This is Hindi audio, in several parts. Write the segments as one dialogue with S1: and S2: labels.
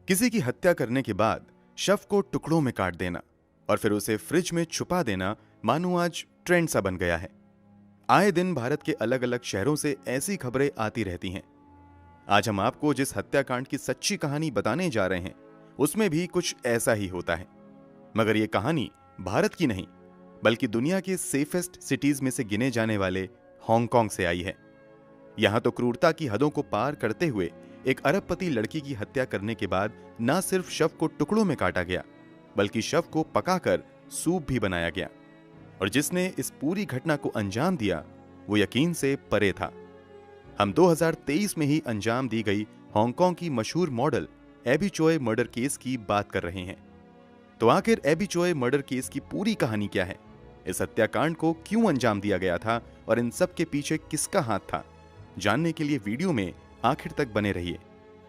S1: किसी की हत्या करने के बाद शव को टुकड़ों में काट देना और फिर उसे फ्रिज में छुपा देना मानो आज ट्रेंड सा बन गया है। आए दिन भारत के अलग अलग शहरों से ऐसी खबरें आती रहती हैं। आज हम आपको जिस हत्याकांड की सच्ची कहानी बताने जा रहे हैं उसमें भी कुछ ऐसा ही होता है। मगर यह कहानी भारत की नहीं बल्कि दुनिया के सेफेस्ट सिटीज में से गिने जाने वाले हांगकांग से आई है। यहां तो क्रूरता की हदों को पार करते हुए एक अरबपति लड़की की हत्या करने के बाद न सिर्फ शव को टुकड़ों में काटा गया बल्कि शव को पकाकर सूप भी बनाया गया। और जिसने इस पूरी घटना को अंजाम दिया वो यकीन से परे था। हम 2023 में ही अंजाम दी गई हांगकांग की मशहूर मॉडल एबी चोय मर्डर केस की बात कर रहे हैं। तो आखिर एबी चोय मर्डर केस की पूरी कहानी क्या है, इस हत्याकांड को क्यों अंजाम दिया गया था और इन सब के पीछे किसका हाथ था, जानने के लिए वीडियो में आखिर तक बने रहिए।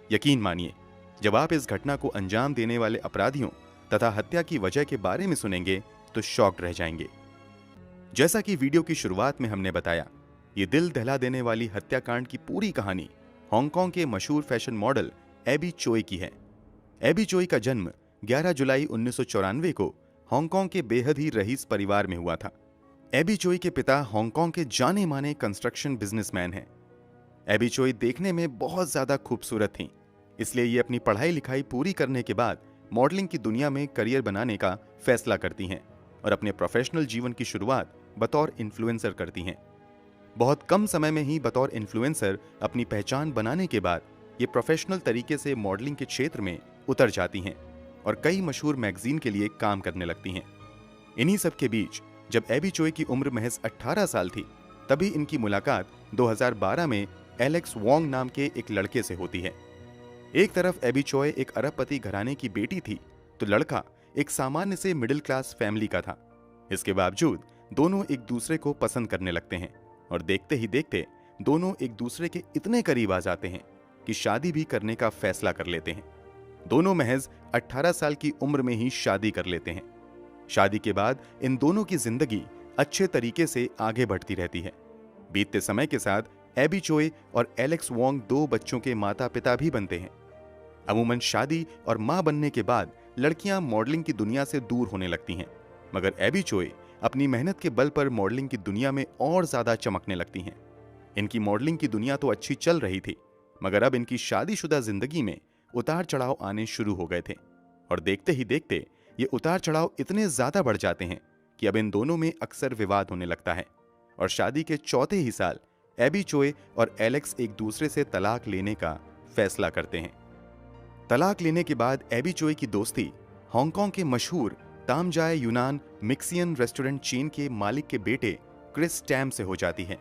S1: यकीन मानिए, जब आप इस घटना को अंजाम देने वाले अपराधियों तथा हत्या की वजह के बारे में सुनेंगे तो शॉक्ड रह जाएंगे। जैसा कि वीडियो की शुरुआत में हमने बताया, ये दिल दहला देने वाली हत्याकांड की पूरी कहानी हांगकांग के मशहूर फैशन मॉडल एबी चोय की है। एबी चोय का जन्म 11 जुलाई 1994 को हांगकांग के बेहद ही रईस परिवार में हुआ था। एबी चोय के पिता हांगकांग के जाने माने कंस्ट्रक्शन बिजनेसमैन हैं। एबी चोय देखने में बहुत ज्यादा खूबसूरत थीं, इसलिए ये अपनी पढ़ाई लिखाई पूरी करने के बाद मॉडलिंग की दुनिया में करियर बनाने का फैसला करती हैं और अपने प्रोफेशनल जीवन की शुरुआत बतौर इन्फ्लुएंसर करती हैं। बहुत कम समय में ही बतौर इन्फ्लुएंसर अपनी पहचान बनाने के बाद ये प्रोफेशनल तरीके से मॉडलिंग के क्षेत्र में उतर जाती हैं और कई मशहूर मैगजीन के लिए काम करने लगती हैं। इन्हीं सब के बीच जब एबी चोय की उम्र महज 18 साल थी, तभी इनकी मुलाकात 2012 में एलेक्स वोंग नाम के एक लड़के से होती है। एक तरफ एबी चोय एक अरबपति घराने की बेटी थी तो लड़का एक सामान्य से मिडिल क्लास फैमिली का था। इसके बावजूद दोनों एक दूसरे को पसंद करने लगते हैं और देखते ही देखते दोनों एक दूसरे के इतने करीब आ जाते हैं कि शादी भी करने का फैसला कर लेते हैं। दोनों महज 18 साल की उम्र में ही शादी कर लेते हैं। शादी के बाद इन दोनों की जिंदगी अच्छे तरीके से आगे बढ़ती रहती है। बीतते समय के साथ एबी चोय और एलेक्स वोंग 2 बच्चों के माता पिता भी बनते हैं। अमूमन शादी और मां बनने के बाद लड़कियां मॉडलिंग की दुनिया से दूर होने लगती हैं, मगर एबी चोय अपनी मेहनत के बल पर मॉडलिंग की दुनिया में और ज्यादा चमकने लगती हैं। इनकी मॉडलिंग की दुनिया तो अच्छी चल रही थी, मगर अब इनकी शादीशुदा जिंदगी में उतार चढ़ाव आने शुरू हो गए थे और देखते ही देखते ये उतार चढ़ाव इतने ज्यादा बढ़ जाते हैं कि अब इन दोनों में अक्सर विवाद होने लगता है और शादी के चौथे ही साल एबी चोय और एलेक्स एक दूसरे से तलाक लेने का फैसला करते हैं। तलाक लेने के बाद एबी चोय की दोस्ती हांगकांग के मशहूर तामजाय यूनान मिक्सियन रेस्टोरेंट चेन के मालिक के बेटे क्रिस टैम से हो जाती है।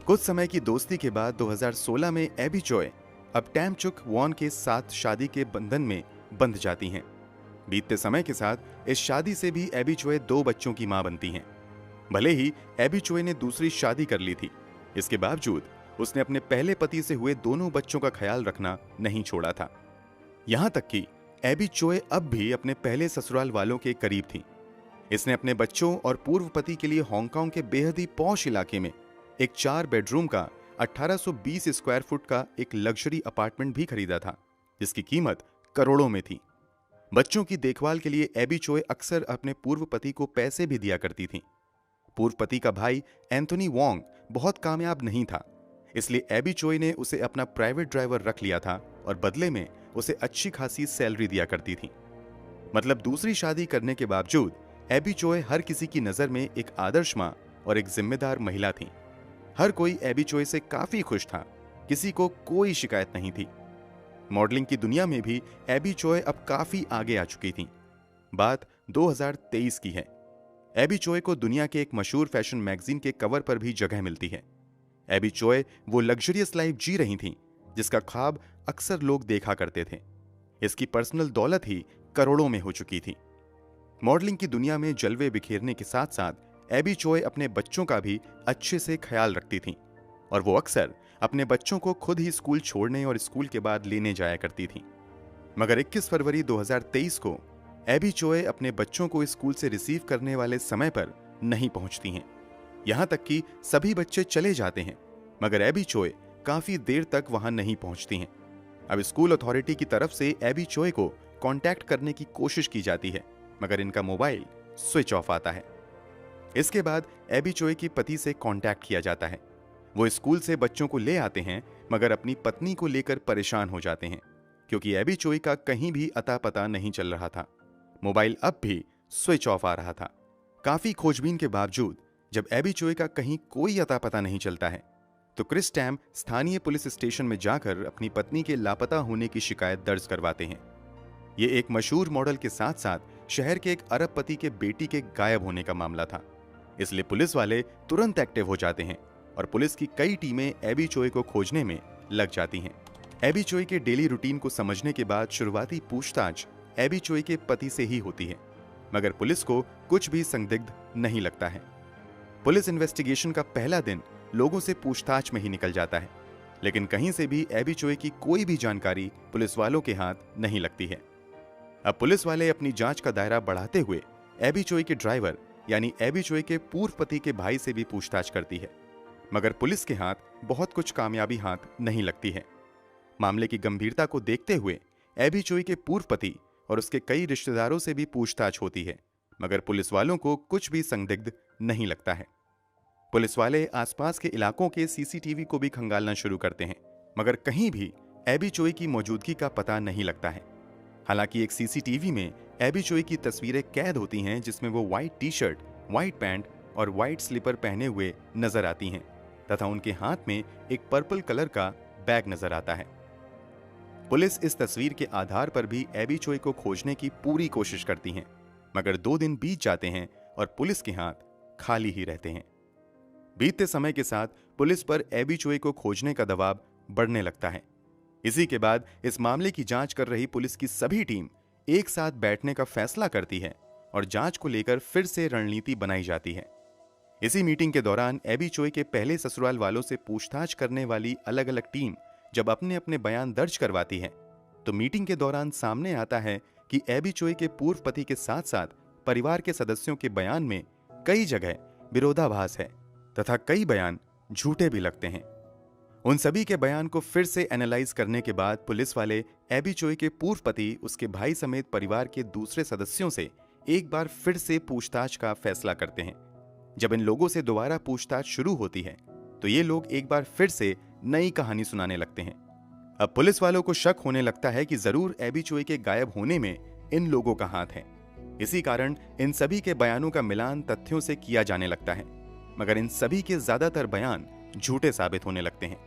S1: कुछ समय की दोस्ती के बाद 2016 में एबी चोय अब टैम चुक वॉन के साथ शादी के बंधन में बंध जाती हैं। बीतते समय के साथ इस शादी से भी एबी चोय 2 बच्चों की मां बनती हैं। भले ही एबी चोय ने दूसरी शादी कर ली थी, इसके बावजूद उसने अपने पहले पति से हुए दोनों बच्चों का ख्याल रखना नहीं छोड़ा था। यहां तक कि एबी चोय अब भी अपने पहले ससुराल वालों के करीब थी। इसने अपने बच्चों और पूर्व पति के लिए हांगकांग के बेहद ही पॉश इलाके में एक 4 बेडरूम का 1820 स्क्वायर फुट का एक लग्जरी अपार्टमेंट भी खरीदा था, जिसकी कीमत करोड़ों में थी। बच्चों की देखभाल के लिए एबी चोय अक्सर अपने पूर्व पति को पैसे भी दिया करती थी। पूर्व पति का भाई एंथोनी वोंग बहुत कामयाब नहीं था, इसलिए एबी चोय ने उसे अपना प्राइवेट ड्राइवर रख लिया था और बदले में उसे अच्छी खासी सैलरी दिया करती थी। मतलब दूसरी शादी करने के बावजूद एबी चोय हर किसी की नजर में एक आदर्श मां और एक जिम्मेदार महिला थी। हर कोई एबी चोय से काफी खुश था, किसी को कोई शिकायत नहीं थी। मॉडलिंग की दुनिया में भी एबी चोय अब काफी आगे आ चुकी थी। बात 2023 की है। एबी चोय को दुनिया के एक मशहूर फैशन मैगजीन के कवर पर भी जगह मिलती है। एबी चोय वो लग्जरियस लाइफ जी रही थीं जिसका ख्वाब अक्सर लोग देखा करते थे। इसकी पर्सनल दौलत ही करोड़ों में हो चुकी थी। मॉडलिंग की दुनिया में जलवे बिखेरने के साथ साथ एबी चोय अपने बच्चों का भी अच्छे से ख्याल रखती थीं और वो अक्सर अपने बच्चों को खुद ही स्कूल छोड़ने और स्कूल के बाद लेने जाया करती थीं। मगर 21 फरवरी 2023 को एबी चोय अपने बच्चों को स्कूल से रिसीव करने वाले समय पर नहीं पहुंचती हैं। यहां तक कि सभी बच्चे चले जाते हैं, मगर एबी चोय काफी देर तक वहां नहीं पहुंचती हैं। अब स्कूल अथॉरिटी की तरफ से एबी चोए को कांटेक्ट करने की कोशिश की जाती है, मगर इनका मोबाइल स्विच ऑफ आता है। इसके बाद एबी चोए के पति से कांटेक्ट किया जाता है। वो स्कूल से बच्चों को ले आते हैं, मगर अपनी पत्नी को लेकर परेशान हो जाते हैं, क्योंकि एबी चोए का कहीं भी अता पता नहीं चल रहा था। मोबाइल अब भी स्विच ऑफ आ रहा था। काफी खोजबीन के बावजूद जब एबी चोए का कहीं कोई अता पता नहीं चलता है, तो क्रिस टैम स्थानीय पुलिस स्टेशन में जाकर अपनी पत्नी के लापता होने की शिकायत दर्ज करवाते हैं। ये एक मशहूर मॉडल के साथ साथ शहर के एक अरबपति के बेटी के गायब होने का मामला था, इसलिए पुलिस वाले तुरंत एक्टिव हो जाते हैं और पुलिस की कई टीमें एबी चोए को खोजने में लग जाती हैं। एबी चोए के डेली रूटीन को समझने के बाद शुरुआती पूछताछ एबी चोए के पति से ही होती है, मगर पुलिस को कुछ भी संदिग्ध नहीं लगता है। पुलिस इन्वेस्टिगेशन का पहला दिन लोगों से पूछताछ में ही निकल जाता है, लेकिन कहीं से भी एबी चोए की कोई भी जानकारी पुलिस वालों के हाथ नहीं लगती है। अब पुलिस वाले अपनी जांच का दायरा बढ़ाते हुए एबी चोए के ड्राइवर यानी एबी चोए के पूर्व पति के भाई से भी पूछताछ करती है, मगर पुलिस के हाथ बहुत कुछ कामयाबी हाथ नहीं लगती है। मामले की गंभीरता को देखते हुए एबी चोए के पूर्व पति और उसके कई रिश्तेदारों से भी पूछताछ होती है, मगर पुलिस वालों को कुछ भी संदिग्ध नहीं लगता है। पुलिस वाले आसपास के इलाकों के सीसीटीवी को भी खंगालना शुरू करते हैं, मगर कहीं भी एबी चोए की मौजूदगी का पता नहीं लगता है। हालांकि एक सीसीटीवी में एबी चोए की तस्वीरें कैद होती हैं, जिसमें वो white T shirt, white pant और व्हाइट स्लीपर पहने हुए नजर आती हैं तथा उनके हाथ में एक पर्पल कलर का बैग नजर आता है। पुलिस इस तस्वीर के आधार पर भी एबी चोए को खोजने की पूरी कोशिश करती है, मगर 2 दिन बीत जाते हैं और पुलिस के हाथ खाली ही रहते हैं। बीतते समय के साथ पुलिस पर एबी चोए को खोजने का दबाव बढ़ने लगता है। इसी के बाद इस मामले की जांच कर रही पुलिस की सभी टीम एक साथ बैठने का फैसला करती है और जांच को लेकर फिर से रणनीति बनाई जाती है। इसी मीटिंग के दौरान एबी चोए के पहले ससुराल वालों से पूछताछ करने वाली अलग अलग टीम जब अपने अपने बयान दर्ज करवाती है, तो मीटिंग के दौरान सामने आता है कि एबी चोए के पूर्व पति के साथ साथ परिवार के सदस्यों के बयान में कई जगह विरोधाभास है तथा कई बयान झूठे भी लगते हैं। उन सभी के बयान को फिर से एनालाइज करने के बाद पुलिस वाले एबी चोए के पूर्व पति, उसके भाई समेत परिवार के दूसरे सदस्यों से एक बार फिर से पूछताछ का फैसला करते हैं। जब इन लोगों से दोबारा पूछताछ शुरू होती है, तो ये लोग एक बार फिर से नई कहानी सुनाने लगते हैं। अब पुलिस वालों को शक होने लगता है कि जरूर एबी चोए के गायब होने में इन लोगों का हाथ है। इसी कारण इन सभी के बयानों का मिलान तथ्यों से किया जाने लगता है, मगर इन सभी के ज्यादातर बयान झूठे साबित होने लगते हैं।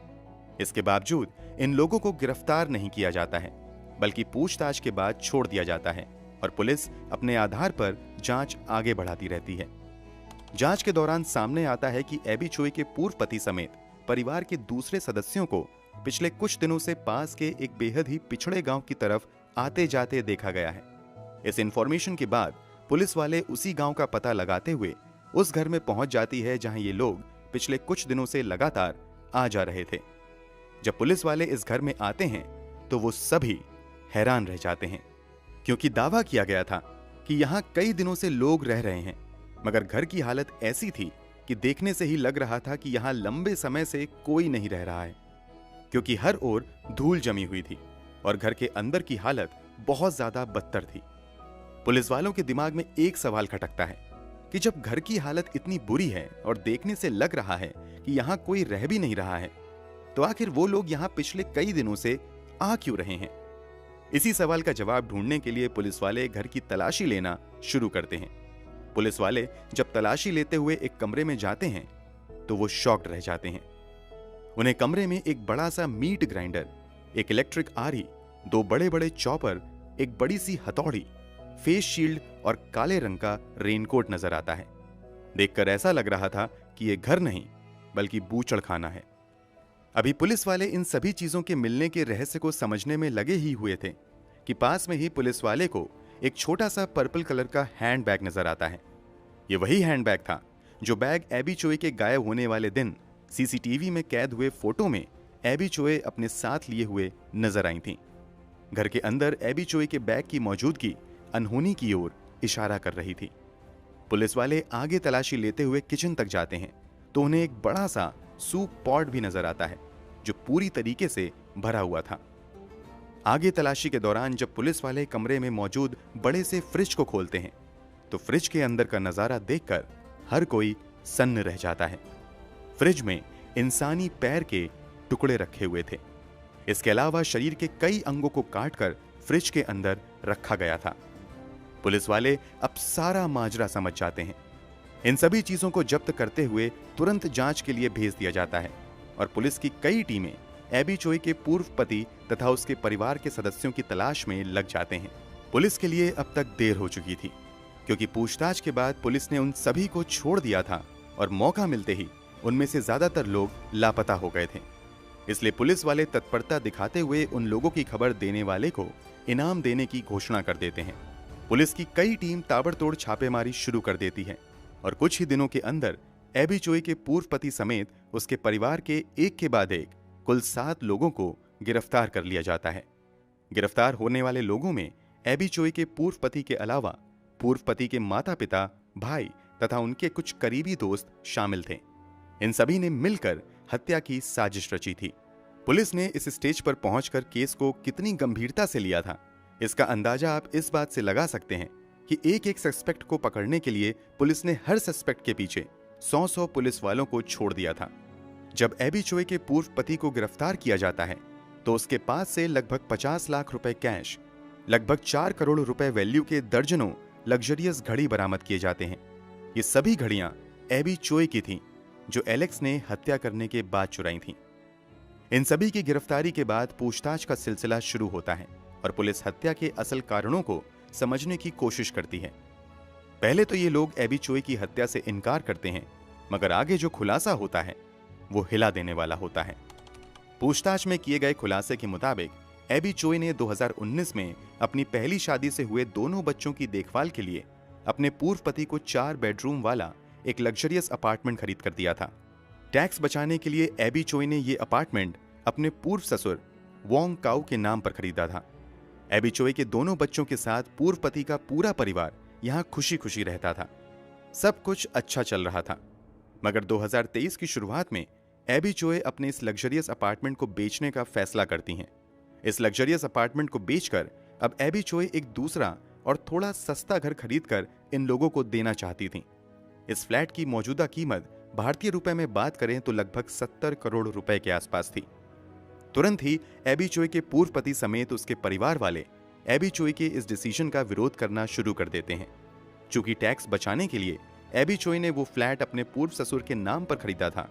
S1: इसके बावजूद इन लोगों को गिरफ्तार नहीं किया जाता है, बल्कि पूछताछ के बाद छोड़ दिया जाता है और पुलिस अपने आधार पर जांच आगे बढ़ाती रहती है। जांच के दौरान सामने आता है कि एबी चोए के पूर्व पति समेत परिवार के दूसरे सदस्यों को पिछले कुछ दिनों से पास के एक बेहद ही पिछड़े गांव की तरफ आते जाते देखा गया है। इस इंफॉर्मेशन के बाद पुलिस वाले उसी गांव का पता लगाते हुए उस घर में पहुंच जाती है जहां ये लोग पिछले कुछ दिनों से लगातार आ जा रहे थे। जब पुलिस वाले इस घर में आते हैं तो वो सभी हैरान रह जाते हैं, क्योंकि दावा किया गया था कि यहां कई दिनों से लोग रह रहे हैं, मगर घर की हालत ऐसी थी कि देखने से ही लग रहा था कि यहां लंबे समय से कोई नहीं रह रहा है, क्योंकि हर ओर धूल जमी हुई थी और घर के अंदर की हालत बहुत ज्यादा बदतर थी। पुलिस वालों के दिमाग में एक सवाल खटकता है कि जब घर की हालत इतनी बुरी है और देखने से लग रहा है कि यहां कोई रह भी नहीं रहा है, तो आखिर वो लोग यहां पिछले कई दिनों से आ क्यों रहे हैं? इसी सवाल का जवाब ढूंढने के लिए पुलिस वाले घर की तलाशी लेना शुरू करते हैं। पुलिस वाले जब तलाशी लेते हुए एक कमरे में जाते हैं तो वो शॉक्ड रह जाते हैं। उन्हें कमरे में एक बड़ा सा मीट ग्राइंडर, एक इलेक्ट्रिक आरी, 2 बड़े बड़े चॉपर, एक बड़ी सी हथौड़ी, फेस शील्ड और काले रंग का रेनकोट नजर आता है। देखकर ऐसा लग रहा था कि यह घर नहीं बल्कि बूचड़खाना है। अभी पुलिस वाले इन सभी चीजों के मिलने के रहस्य को समझने में लगे ही हुए थे कि पास में ही पुलिस वाले को एक छोटा सा पर्पल कलर का हैंड बैग नजर आता है। ये वही हैंड बैग था जो बैग एबी चोए के गायब होने वाले दिन सीसीटीवी में कैद हुए फोटो में एबी चोए अपने साथ लिए हुए नजर आई थीं। घर के अंदर एबी चोए के बैग की मौजूदगी अनहोनी की ओर इशारा कर रही थी। पुलिस वाले आगे तलाशी लेते हुए किचन तक जाते हैं तो उन्हें एक बड़ा सा सूप पॉट भी नजर आता है जो पूरी तरीके से भरा हुआ था। आगे तलाशी के दौरान जब पुलिस वाले कमरे में मौजूद बड़े से फ्रिज को खोलते हैं तो फ्रिज के अंदर का नजारा देखकर हर कोई सन्न रह जाता है। फ्रिज में इंसानी पैर के टुकड़े रखे हुए थे। इसके अलावा शरीर के कई अंगों को काटकर फ्रिज के अंदर रखा गया था। पुलिस वाले अब सारा माजरा समझ जाते हैं। इन सभी चीजों को जब्त करते हुए तुरंत जांच के लिए भेज दिया जाता है और पुलिस की कई टीमें एबी चोई के पूर्व पति तथा उसके परिवार के सदस्यों की तलाश में लग जाते हैं। पुलिस के लिए अब तक देर हो चुकी थी, क्योंकि पूछताछ के बाद पुलिस ने उन सभी को छोड़ दिया था और मौका मिलते ही उनमें से ज्यादातर लोग लापता हो गए थे। इसलिए पुलिस वाले तत्परता दिखाते हुए उन लोगों की खबर देने वाले को इनाम देने की घोषणा कर देते हैं। पुलिस की कई टीम ताबड़तोड़ छापेमारी शुरू कर देती है और कुछ ही दिनों के अंदर एबी चोई के पूर्व पति समेत उसके परिवार के एक के बाद एक कुल 7 लोगों को गिरफ्तार कर लिया जाता है। गिरफ्तार होने वाले लोगों में एबी चोई के पूर्व पति के अलावा पूर्व पति के माता पिता, भाई तथा उनके कुछ करीबी दोस्त शामिल थे। इन सभी ने मिलकर हत्या की साजिश रची थी। पुलिस ने इस स्टेज पर पहुंचकर केस को कितनी गंभीरता से लिया था, इसका अंदाजा आप इस बात से लगा सकते हैं कि एक एक सस्पेक्ट को पकड़ने के लिए पुलिस ने हर सस्पेक्ट के पीछे 100 पुलिस वालों को छोड़ दिया था। जब एबी चोई के पूर्व पति को गिरफ्तार किया जाता है तो उसके पास से लगभग 50 लाख रुपए कैश, लगभग 4 करोड़ रुपए वैल्यू के दर्जनों लग्जरियस घड़ी बरामद किए जाते हैं। ये सभी घड़ियां एबी चोई की थीं, जो एलेक्स ने हत्या करने के बाद चुराई थीं। इन सभी की गिरफ्तारी के बाद पूछताछ का सिलसिला शुरू होता है और पुलिस हत्या के असल कारणों को समझने की कोशिश करती है। पहले तो ये लोग एबी चोई की हत्या से इनकार करते हैं, मगर आगे जो खुलासा होता है वो हिला देने वाला होता है। पूछताछ में किए गए खुलासे के मुताबिक एबी चोई ने 2019 में अपनी पहली शादी से हुए दोनों बच्चों की देखभाल के लिए अपने पूर्व पति को 4 बेडरूम वाला एक लग्जरियस अपार्टमेंट खरीद कर दिया था। टैक्स बचाने के लिए एबी चोई ने यह अपार्टमेंट अपने पूर्व ससुर वोंग काउ के नाम पर खरीदा था। एबी चोई के दोनों बच्चों के साथ पूर्व पति का पूरा परिवार यहां खुशी खुशी रहता था। सब कुछ अच्छा चल रहा था, मगर 2023 की शुरुआत में एबी चोई अपने इस लग्जरियस अपार्टमेंट को बेचने का फैसला करती हैं। इस लग्जरियस अपार्टमेंट को बेचकर अब एबी चोई एक दूसरा और थोड़ा सस्ता घर खरीदकर इन लोगों को देना चाहती थीं। इस फ्लैट की मौजूदा कीमत भारतीय रुपए में बात करें तो लगभग 70 करोड़ रुपए के आसपास थी। तुरंत ही एबी चोई के पूर्व पति समेत उसके परिवार वाले एबी चोई के इस डिसीजन का विरोध करना शुरू कर देते हैं। चूंकि टैक्स बचाने के लिए एबी चोई ने वो फ्लैट अपने पूर्व ससुर के नाम पर खरीदा था,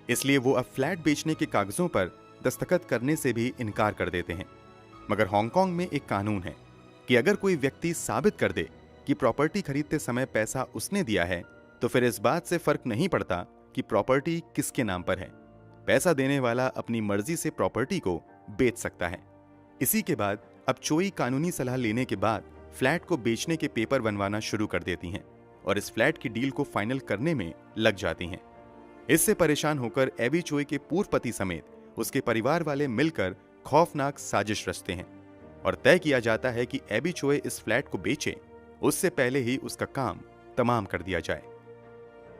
S1: इसलिए वो अब फ्लैट बेचने के कागजों पर दस्तखत करने से भी इनकार कर देते हैं। मगर हांगकांग में एक कानून है कि अगर कोई व्यक्ति साबित कर दे कि प्रॉपर्टी खरीदते समय पैसा उसने दिया है, तो फिर इस बात से फर्क नहीं पड़ता कि प्रॉपर्टी किसके नाम पर है। पैसा देने वाला अपनी मर्जी से प्रॉपर्टी को बेच सकता है। इसी के बाद अब चोई कानूनी सलाह लेने के बाद फ्लैट को बेचने के पेपर बनवाना शुरू कर देती हैं और इस फ्लैट की डील को फाइनल करने में लग जाती हैं। इससे परेशान होकर एबी चोई के पूर्व पति समेत उसके परिवार वाले मिलकर खौफनाक साजिश रचते हैं और तय किया जाता है कि एबी चोई इस फ्लैट को बेचे उससे पहले ही उसका काम तमाम कर दिया जाए।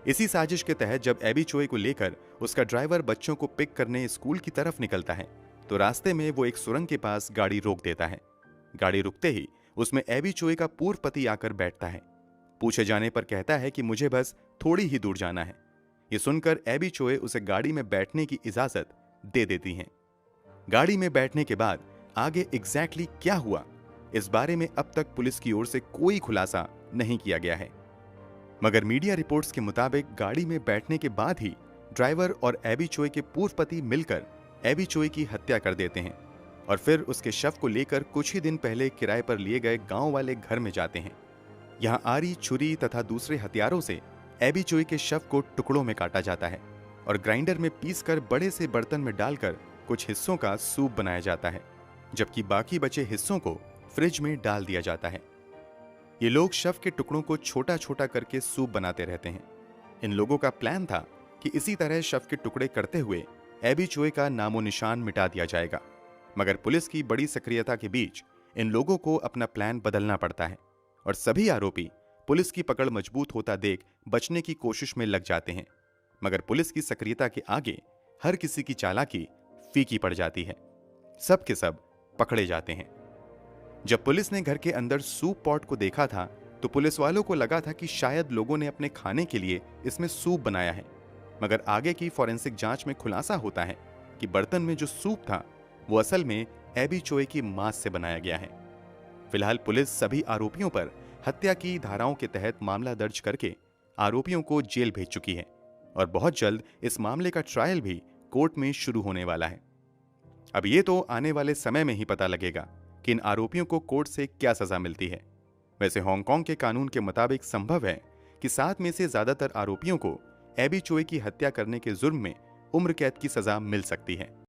S1: इसी साजिश के तहत जब एबी चोई को लेकर उसका ड्राइवर बच्चों को पिक करने स्कूल की तरफ निकलता है तो रास्ते में वो एक सुरंग के पास गाड़ी रोक देता है। गाड़ी रुकते ही उसमें एबी चोई का पूर्व पति आकर बैठता है। पूछे जाने पर कहता है कि मुझे बस थोड़ी ही दूर जाना है। ये सुनकर एबी चोई उसे गाड़ी में बैठने की इजाजत दे देती हैं। गाड़ी में बैठने के बाद आगे एग्जैक्टली क्या हुआ, इस बारे में अब तक पुलिस की ओर से कोई खुलासा नहीं किया गया है। मगर मीडिया रिपोर्ट्स के मुताबिक गाड़ी में बैठने के बाद ही ड्राइवर और एबी चोई के पूर्व पति मिलकर एबी चोई की हत्या कर देते हैं और फिर उसके शव को लेकर कुछ ही दिन पहले किराए पर लिए गए गांव वाले घर में जाते हैं। यहां आरी, छुरी तथा दूसरे हथियारों से एबी चोई के शव को टुकड़ों में काटा जाता है और ग्राइंडर में पीसकर बड़े से बर्तन में डालकर कुछ हिस्सों का सूप बनाया जाता है, जबकि बाकी बचे हिस्सों को फ्रिज में डाल दिया जाता है। ये लोग शव के टुकड़ों को छोटा छोटा करके सूप बनाते रहते हैं। इन लोगों का प्लान था कि इसी तरह शव के टुकड़े करते हुए एबी चोई का नामो निशान मिटा दिया जाएगा, मगर पुलिस की बड़ी सक्रियता के बीच इन लोगों को अपना प्लान बदलना पड़ता है और सभी आरोपी पुलिस की पकड़ मजबूत होता देख बचने की कोशिश में लग जाते हैं। मगर पुलिस की सक्रियता के आगे हर किसी की चालाकी फीकी पड़ जाती है। सब के सब पकड़े जाते हैं। जब पुलिस ने घर के अंदर सूप पॉट को देखा था तो पुलिस वालों को लगा था कि शायद लोगों ने अपने खाने के लिए इसमें सूप बनाया है, मगर आगे की फॉरेंसिक जांच में खुलासा होता है कि बर्तन में जो सूप था वो असल में एबी चोई की मांस से बनाया गया है। फिलहाल पुलिस सभी आरोपियों पर हत्या की धाराओं के तहत मामला दर्ज करके आरोपियों को जेल भेज चुकी है और बहुत जल्द इस मामले का ट्रायल भी कोर्ट में शुरू होने वाला है। अब ये तो आने वाले समय में ही पता लगेगा कि इन आरोपियों को कोर्ट से क्या सजा मिलती है। वैसे हांगकांग के कानून के मुताबिक संभव है कि 7 में से ज्यादातर आरोपियों को एबी चोई की हत्या करने के जुर्म में उम्र कैद की सजा मिल सकती है।